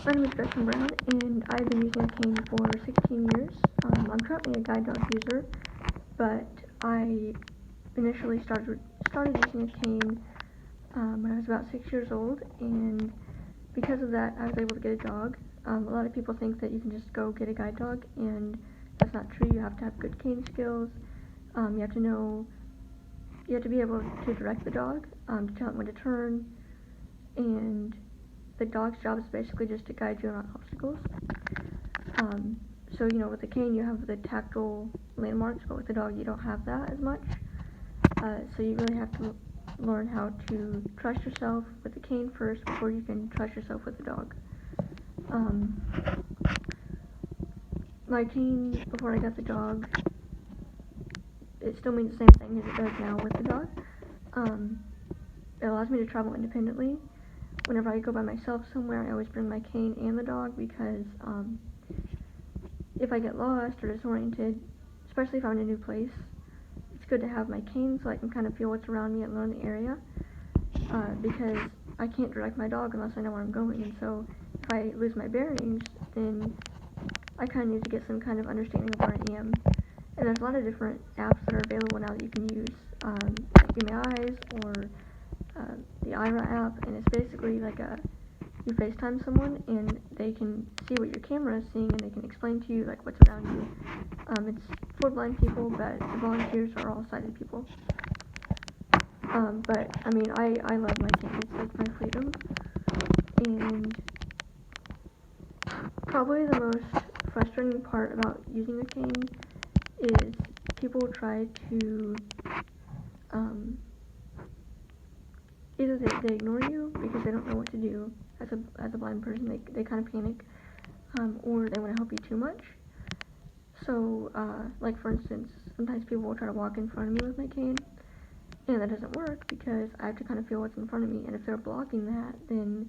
My name is Gretchen Brown, and I've been using a cane for 16 years. I'm currently a guide dog user, but I initially started using a cane when I was about 6 years old, and because of that, I was able to get a dog. A lot of people think that you can just go get a guide dog, and that's not true. You have to have good cane skills. You have to know, you have to be able to direct the dog, to tell it when to turn, and the dog's job is basically just to guide you on obstacles. So, with the cane you have the tactile landmarks, but with the dog you don't have that as much. So you really have to learn how to trust yourself with the cane first before you can trust yourself with the dog. My cane, before I got the dog, it still means the same thing as it does now with the dog. It allows me to travel independently. Whenever I go by myself somewhere, I always bring my cane and the dog because if I get lost or disoriented, especially if I'm in a new place, it's good to have my cane so I can kind of feel what's around me and learn the area, because I can't direct my dog unless I know where I'm going, and so if I lose my bearings, then I kind of need to get some kind of understanding of where I am. And there's a lot of different apps that are available now that you can use, like Be My Eyes or the Aira app, and it's basically like you FaceTime someone and they can see what your camera is seeing and they can explain to you like what's around you. It's for blind people, but the volunteers are all sighted people. But I mean, I love my cane. It's like my freedom. And probably the most frustrating part about using a cane is people try to either they ignore you because they don't know what to do as a blind person. They kind of panic, or they want to help you too much. So, like for instance, sometimes people will try to walk in front of me with my cane, and that doesn't work because I have to kind of feel what's in front of me, and if they're blocking that, then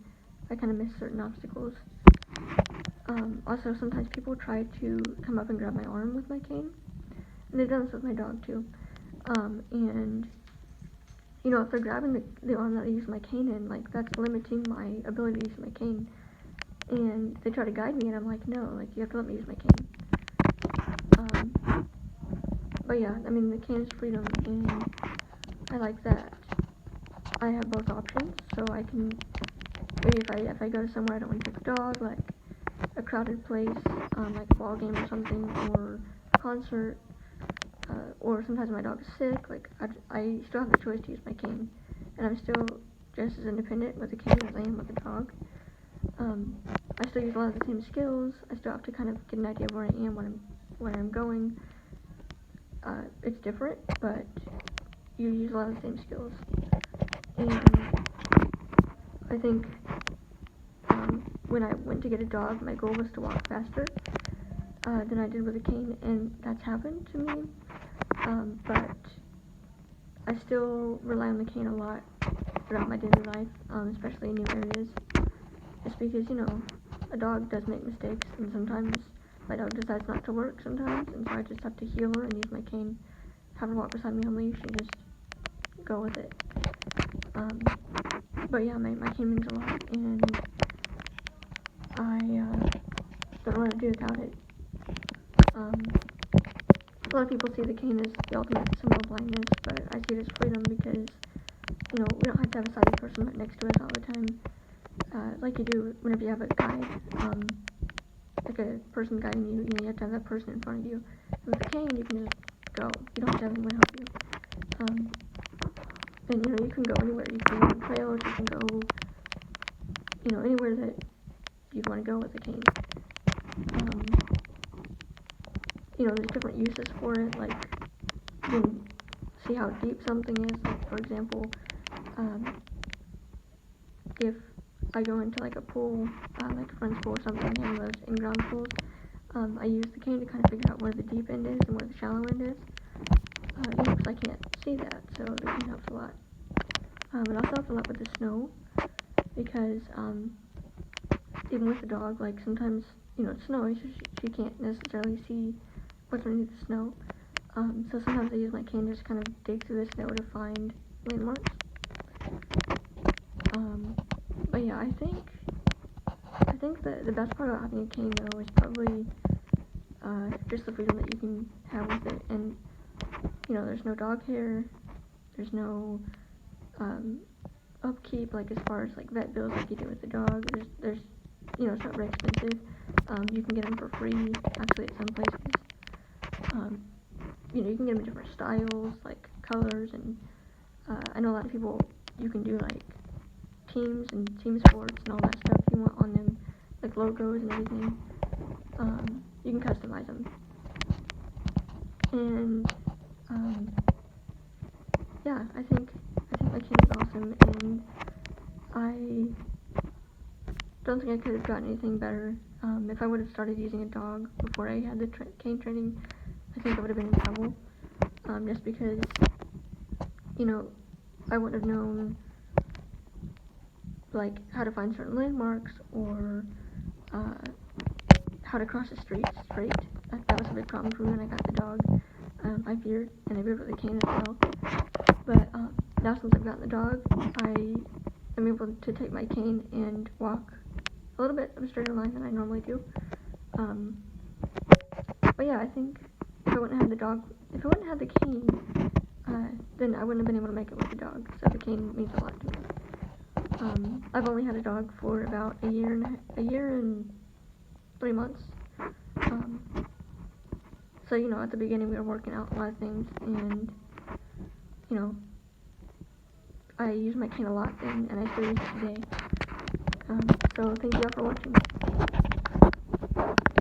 I kind of miss certain obstacles. Also, sometimes people try to come up and grab my arm with my cane, and they've done this with my dog too. And if they're grabbing the arm that I use my cane in, like that's limiting my ability to use my cane. And they try to guide me, and I'm like, no, like you have to let me use my cane. But yeah, I mean the cane is freedom, and I like that I have both options, so I can maybe if I go to somewhere I don't want to take the dog, like a crowded place, like a ball game or something, or a concert, or sometimes my dog is sick, like I still have the choice to use my cane, and I'm still just as independent with the cane as I am with the dog. I still use a lot of the same skills. I still have to kind of get an idea of where I am, where I'm going. It's different, but you use a lot of the same skills. And I think when I went to get a dog, my goal was to walk faster than I did with a cane, and that's happened to me. But I still rely on the cane a lot throughout my daily life, especially in new areas. Just because, a dog does make mistakes, and sometimes my dog decides not to work sometimes, and so I just have to heel her and use my cane, have her walk beside me on leash, and just go with it. But yeah, my cane means a lot, and I don't know what to do without it. A lot of people see the cane as the ultimate symbol of blindness, but I see it as freedom because, we don't have to have a sighted person right next to us all the time, like you do whenever you have a guide, like a person guiding you, you have to have that person in front of you. And with a cane, you can just go. You don't have to have anyone help you. And, you can go anywhere. You can go on trails, you can go, anywhere that you'd want to go with a cane. There's different uses for it, like, you can see how deep something is, like, for example, if I go into, like, a pool, like a friend's pool or something, and one of those in-ground pools, I use the cane to kind of figure out where the deep end is and where the shallow end is, because I can't see that, so the cane helps a lot. It also helps a lot with the snow, because, even with the dog, like, sometimes, it's snowy, so she can't necessarily see what's underneath the snow, so sometimes I use my cane to just kind of dig through the snow to find landmarks. But yeah, I think think that the best part about having a cane, though, is probably just the freedom that you can have with it. And, you know, there's no dog hair, there's no upkeep, like as far as like vet bills like you do with the dog. There's you know, it's not very expensive. You can get them for free, actually, at some places. You know, you can get them in different styles, like colors, and I know a lot of people, you can do like teams and team sports and all that stuff you want on them, like logos and everything. You can customize them. And yeah, I think my cane is awesome, and I don't think I could have gotten anything better. If I would have started using a dog before I had the cane training, I think I would have been in trouble. Just because, you know, I wouldn't have known like how to find certain landmarks, or how to cross the street straight. That was a big problem for me when I got the dog. I feared, and I feared with the cane as well. But now since I've gotten the dog, I am able to take my cane and walk a little bit of a straighter line than I normally do. But yeah, I think if I wouldn't have the cane, then I wouldn't have been able to make it with the dog. So the cane means a lot to me. I've only had a dog for about a year and 3 months. So, you know, at the beginning we were working out a lot of things, and, you know, I use my cane a lot then, and I still use it today. So thank you all for watching.